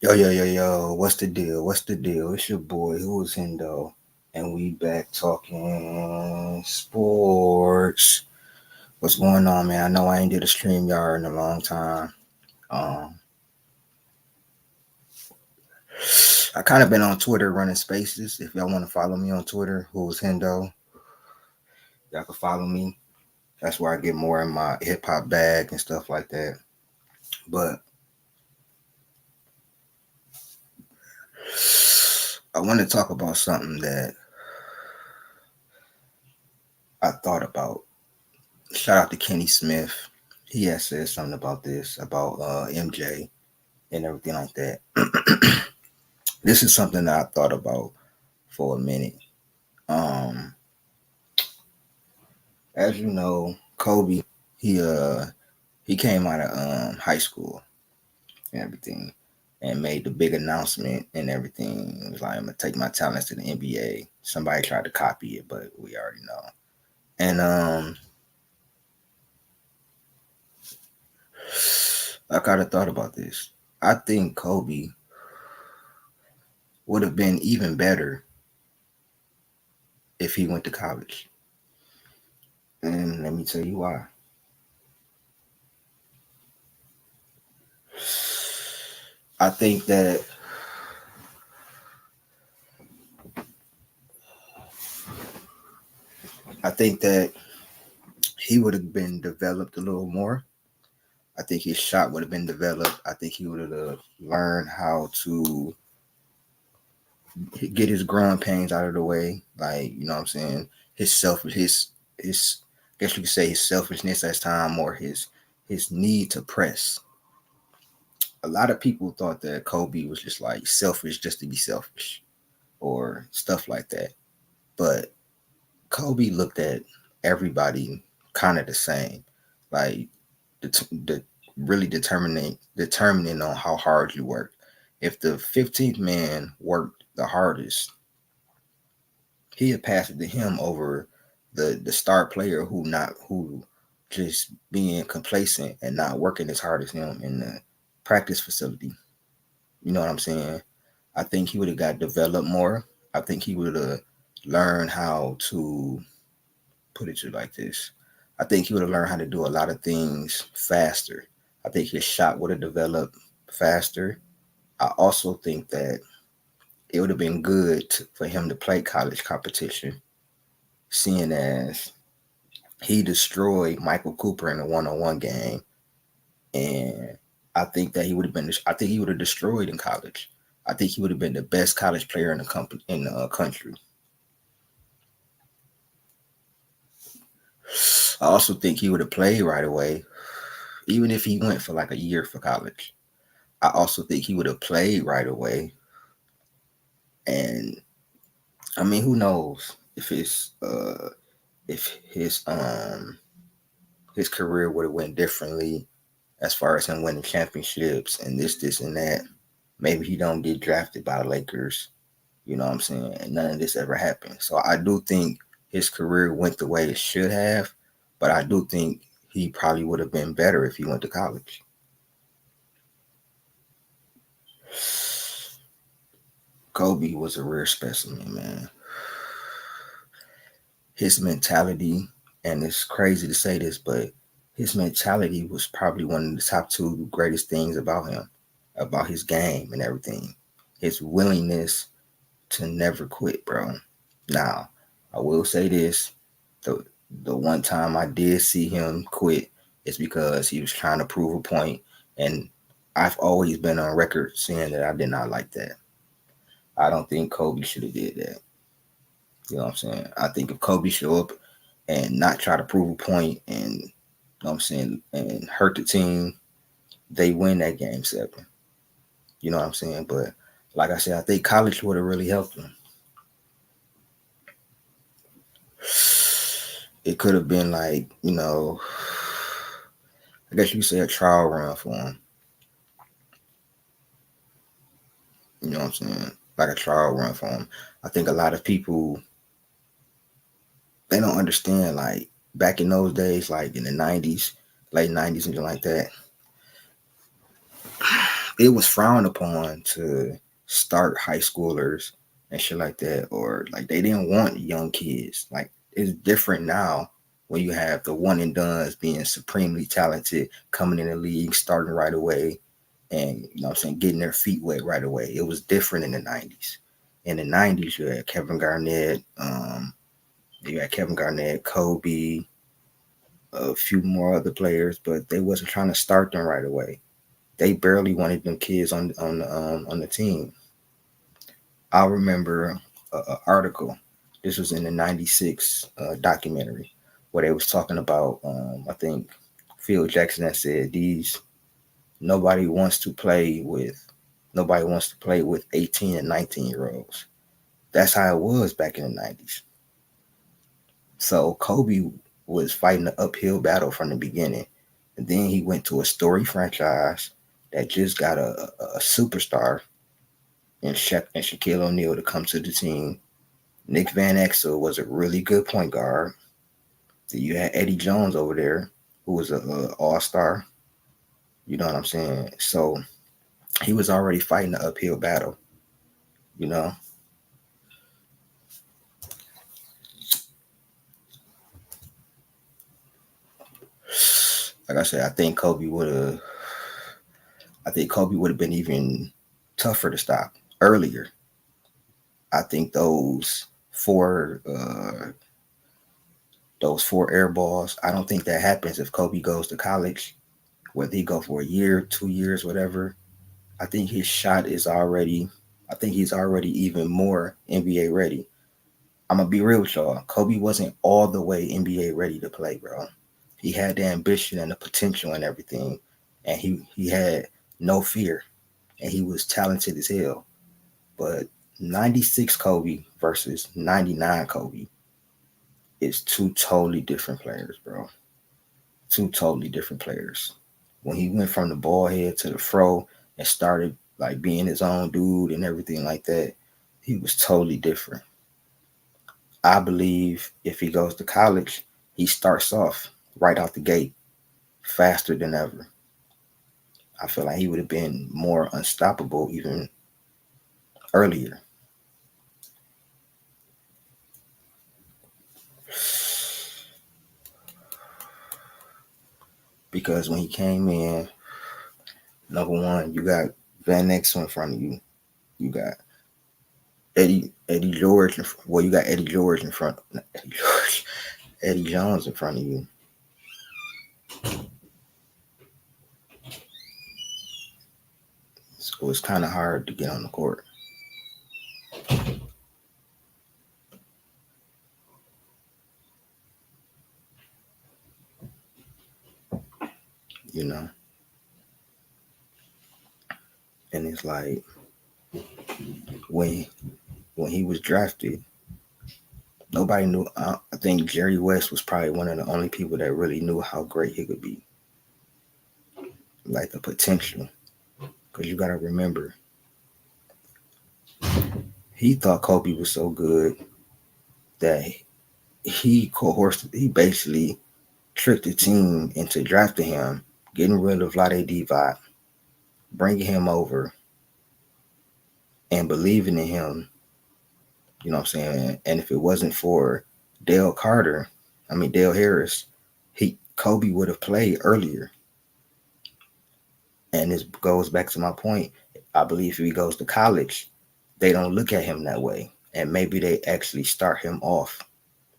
Yo, what's the deal? What's the deal? It's your boy, who is Hendo, and we back talking sports. What's going on, man? I know I ain't did a stream yard in a long time. Um, I kind of been on Twitter running spaces. If y'all want to follow me on Twitter, who is Hendo, y'all can follow me. That's where I get more in my hip hop bag and stuff like that. But I want to talk about something that I thought about. Shout out to Kenny Smith. He has said something about this, about MJ and everything like that. This is something that I thought about for a minute. Um, as you know, Kobe, he uh he came out of high school and everything and made the big announcement and everything. It was like, I'm gonna take my talents to the NBA. Somebody tried to copy it, but we already know. And I kind of thought about this. I think Kobe would have been even better if he went to college. And let me tell you why. I think that I think that he would have been developed a little more. I think his shot would have been developed. I think he would have learned how to get his growing pains out of the way. Like, you know what I'm saying? His selfish his I guess you could say his selfishness as time, or his need to press. A lot of people thought that Kobe was just like selfish just to be selfish or stuff like that. But Kobe looked at everybody kind of the same. Like the really determining on how hard you work. If the 15th man worked the hardest, he had passed it to him over the star player who just being complacent and not working as hard as him in the practice facility. You know what I'm saying? I think he would have got developed more. I think he would have learned how to put it to like this. I think he would have learned how to do a lot of things faster. I think his shot would have developed faster. I also think that it would have been good for him to play college competition, seeing as he destroyed Michael Cooper in a one-on-one game, and I think that he would have been. I think he would have destroyed in college. I think he would have been the best college player in the country. I also think he would have played right away, even if he went for like a year for college. I also think he would have played right away, and I mean, who knows if his career would have went differently as far as him winning championships and this and that. Maybe he don't get drafted by the Lakers. You know what I'm saying? And none of this ever happened. So I do think his career went the way it should have, but I do think he probably would have been better if he went to college. Kobe was a rare specimen, man. His mentality, and it's crazy to say this, but his mentality was probably one of the top two greatest things about him, about his game and everything. His willingness to never quit, bro. Now, I will say this: the the one time I did see him quit is because he was trying to prove a point, and I've always been on record saying that I did not like that. I don't think Kobe should have did that. You know what I'm saying? I think if Kobe show up and not try to prove a point and you know what I'm saying and hurt the team, they win that game 7. You know what I'm saying? But like I said, I think college would have really helped him. It could have been like, I guess you could say a trial run for him. You know what I'm saying? Like a trial run for him. I think a lot of people, they don't understand, like back in those days, like in the 90s, late 90s and like that, it was frowned upon to start high schoolers and shit like that, or like they didn't want young kids. Like it's different now when you have the one and dones being supremely talented, coming in the league, starting right away, and you know what I'm saying, getting their feet wet right away. It was different in the '90s. In the '90s, you had Kevin Garnett, Kobe, a few more other players, but they wasn't trying to start them right away. They barely wanted them kids on the team. I remember a article. This was in the '96 documentary where they was talking about. I think Phil Jackson had said these nobody wants to play with nobody wants to play with 18 and 19-year olds. That's how it was back in the '90s. So Kobe was fighting an uphill battle from the beginning, and then he went to a story franchise that just got a superstar and Shaquille O'Neal to come to the team. Nick Van Exel was a really good point guard. Then you had Eddie Jones over there, who was a all star. You know what I'm saying? So he was already fighting an uphill battle. You know, like I said, I think Kobe would have been even tougher to stop earlier. I think those four air balls. I don't think that happens if Kobe goes to college, whether he go for a year, 2 years, whatever. I think his shot is already. I think he's already even more NBA ready. I'm gonna be real with y'all. Kobe wasn't all the way NBA ready to play, bro. He had the ambition and the potential and everything, and he had no fear, and he was talented as hell. But '96 Kobe versus '99 Kobe is two totally different players, bro. Two totally different players. When he went from the ball head to the fro and started like being his own dude and everything like that, he was totally different. I believe if he goes to college, he starts off right out the gate faster than ever. I feel like he would have been more unstoppable even earlier because when he came in, number one, you got Van Exel in front of you. You got Eddie George. Well, you got Eddie George in front. Eddie George, Eddie Jones in front of you. So it's kind of hard to get on the court. You know, and it's like when when he was drafted, nobody knew. I think Jerry West was probably one of the only people that really knew how great he could be, like the potential. Because you got to remember, he thought Kobe was so good that he basically tricked the team into drafting him, getting rid of Lade Divac, bringing him over, and believing in him. You know what I'm saying? And if it wasn't for Dale Harris, he Kobe would have played earlier. And this goes back to my point. I believe if he goes to college, they don't look at him that way. And maybe they actually start him off,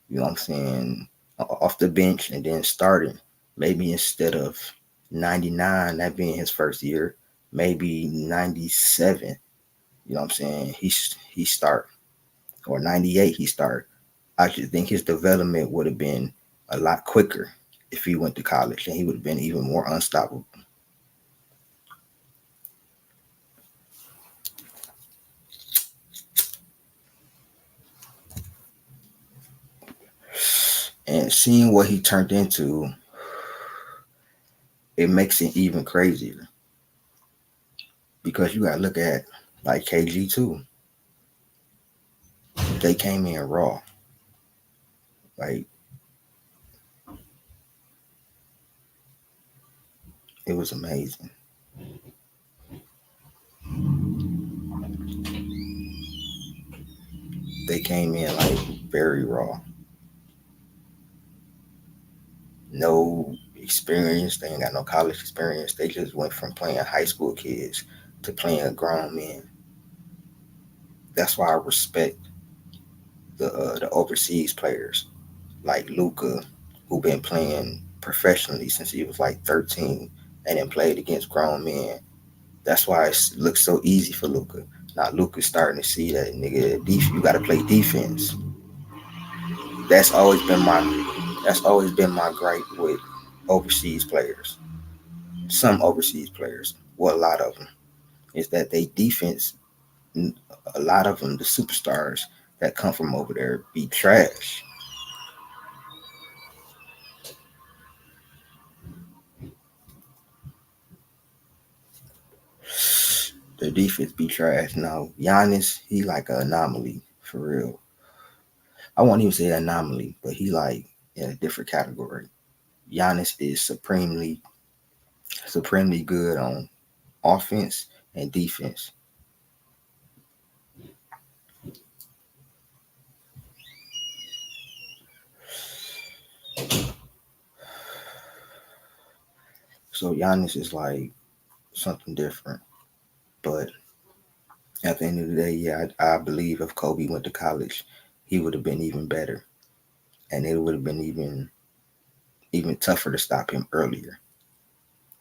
you know what I'm saying, off the bench and then starting. Maybe instead of 99, that being his first year, maybe 97, you know what I'm saying, he start. Or 98 he start. I just think his development would have been a lot quicker if he went to college and he would have been even more unstoppable. And seeing what he turned into, it makes it even crazier because you got to look at like KG too. They came in raw. Like it was amazing. They came in like very raw, no experience. They ain't got no college experience. They just went from playing high school kids to playing grown men. That's why I respect the overseas players like Luca, who been playing professionally since he was like 13, and then played against grown men. That's why it looks so easy for Luca. Now Luca's starting to see that nigga, you got to play defense. That's always been my that's always been my gripe with overseas players. Some overseas players, well, a lot of them, is that they defense. A lot of them, the superstars that come from over there, be trash. Their defense be trash. Now Giannis, he like an anomaly for real. I won't even say anomaly, but he like in a different category. Giannis is supremely good on offense and defense. So Giannis is like something different. But at the end of the day, yeah, I believe if Kobe went to college, he would have been even better, and it would have been even tougher to stop him earlier.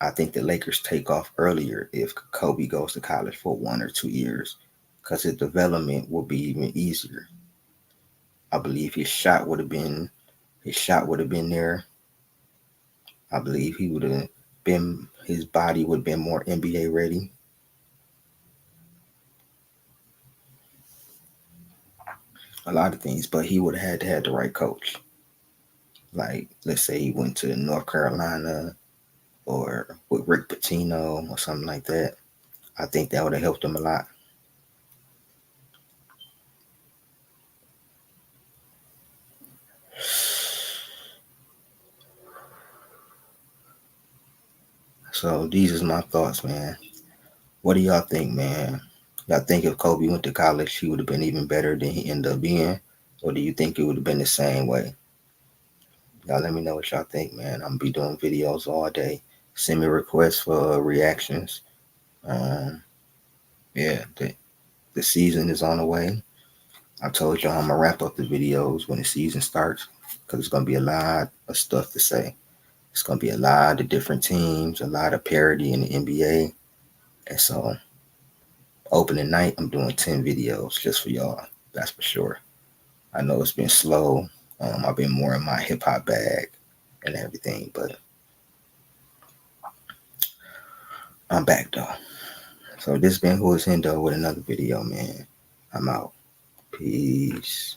I think the Lakers take off earlier if Kobe goes to college for 1 or 2 years, because his development will be even easier. I believe his shot would have been there. I believe he would have been his body would have been more NBA ready. A lot of things, but he would have had to have the right coach. Like let's say he went to North Carolina or with Rick Pitino or something like that. I think that would have helped him a lot. So these is my thoughts, man. What do y'all think, man? Y'all think if Kobe went to college, he would have been even better than he ended up being? Or do you think it would have been the same way? Y'all let me know what y'all think, man. I'm gonna be doing videos all day. Send me requests for reactions. Um, yeah, the season is on the way. I told y'all I'm gonna wrap up the videos when the season starts because it's gonna be a lot of stuff to say. It's gonna be a lot of different teams, a lot of parity in the NBA, and so opening night I'm doing 10 videos just for y'all. That's for sure. I know it's been slow. I've been more in my hip hop bag and everything, but I'm back though. So this been Who is Hendo with another video, man. I'm out. Peace.